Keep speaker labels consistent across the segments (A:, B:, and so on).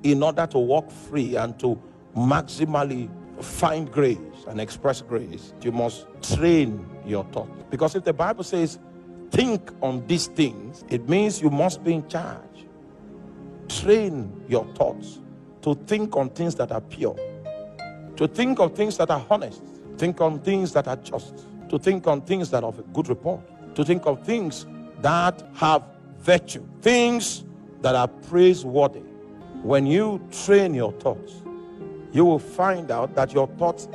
A: in order to walk free and to maximally find grace and express grace, you must train your thought. Because if the Bible says, think on these things, it means you must be in charge. Train your thoughts to think on things that are pure, to think on things that are honest, think on things that are just, to think on things that are of a good report, to think of things that have virtue, things that are praiseworthy. When you train your thoughts, you will find out that your thoughts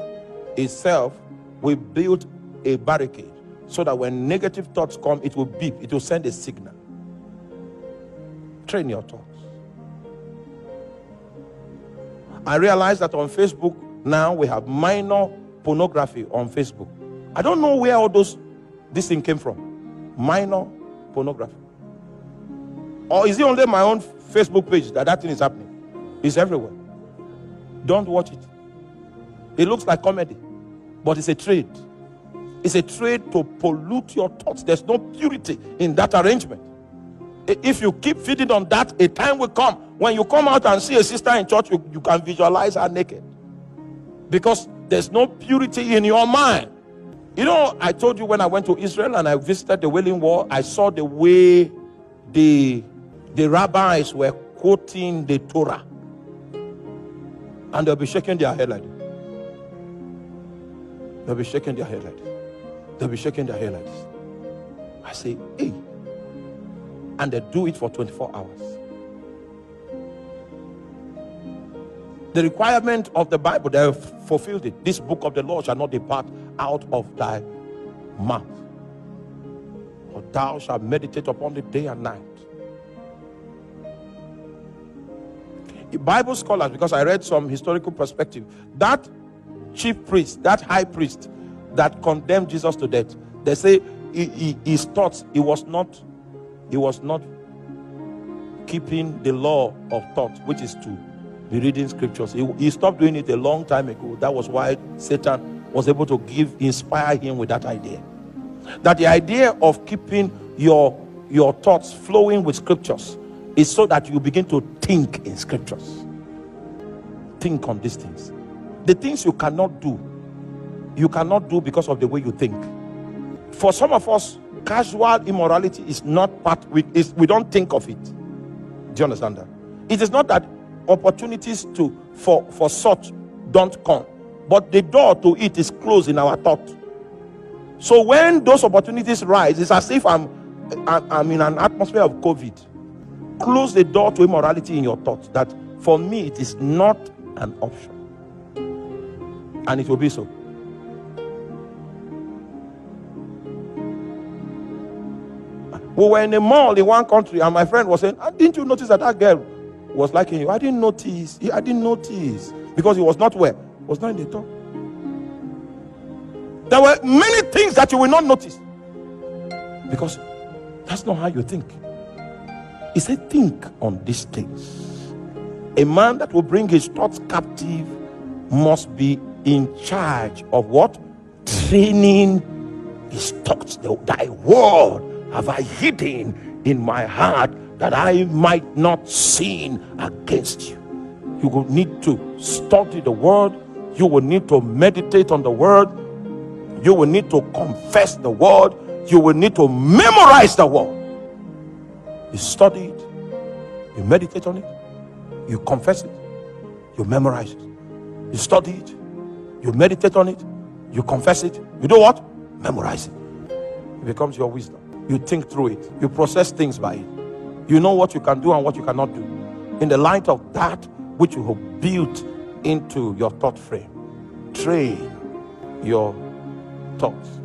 A: itself will build a barricade, so that when negative thoughts come, it will beep, it will send a signal. Train your thoughts. I realize that on Facebook now we have minor pornography on Facebook. I don't know where all this thing came from. Minor pornography. Or is it only my own Facebook page that thing is happening? It's everywhere. Don't watch it. It looks like comedy, but it's a trade. It's a trade to pollute your thoughts. There's no purity in that arrangement. If you keep feeding on that, a time will come when you come out and see a sister in church, you can visualize her naked, because there's no purity in your mind. You know, I told you when I went to Israel and I visited the Wailing Wall, I saw the way the rabbis were quoting the Torah, and they'll be shaking their head like this. They'll be shaking their head like this. They'll be shaking their head like this. I say, hey. And they do it for 24 hours. The requirement of the Bible, they have fulfilled it. This book of the law shall not depart out of thy mouth, for thou shalt meditate upon it day and night. The Bible scholars, because I read some historical perspective, that chief priest, that high priest that condemned Jesus to death, they say his thoughts, he was not keeping the law of thought, which is to be reading scriptures. He stopped doing it a long time ago. That was why Satan was able to inspire him with that idea. That the idea of keeping your thoughts flowing with scriptures is so that you begin to think in scriptures. Think on these things. The things you cannot do because of the way you think. For some of us, casual immorality is not part, we don't think of it. Do you understand that? It is not that opportunities for such don't come, but the door to it is closed in our thought. So when those opportunities rise, it's as if I'm in an atmosphere of COVID. Close the door to immorality in your thoughts, that for me it is not an option, and it will be so. We were in a mall in one country, and my friend was saying, didn't you notice that girl was liking you? I didn't notice. Because he was not where? He was not in the top. There were many things that you will not notice, because that's not how you think. He said, think on these things. A man that will bring his thoughts captive must be in charge of what? Training his thoughts. Thy word have I hidden in my heart, that I might not sin against you. You will need to study the word. You will need to meditate on the word. You will need to confess the word. You will need to memorize the word. You study it, you meditate on it, you confess it, you memorize it. You study it, you meditate on it, you confess it, you do what? Memorize it. It becomes your wisdom. You think through it, you process things by it. You know what you can do and what you cannot do, in the light of that which you have built into your thought frame. Train your thoughts.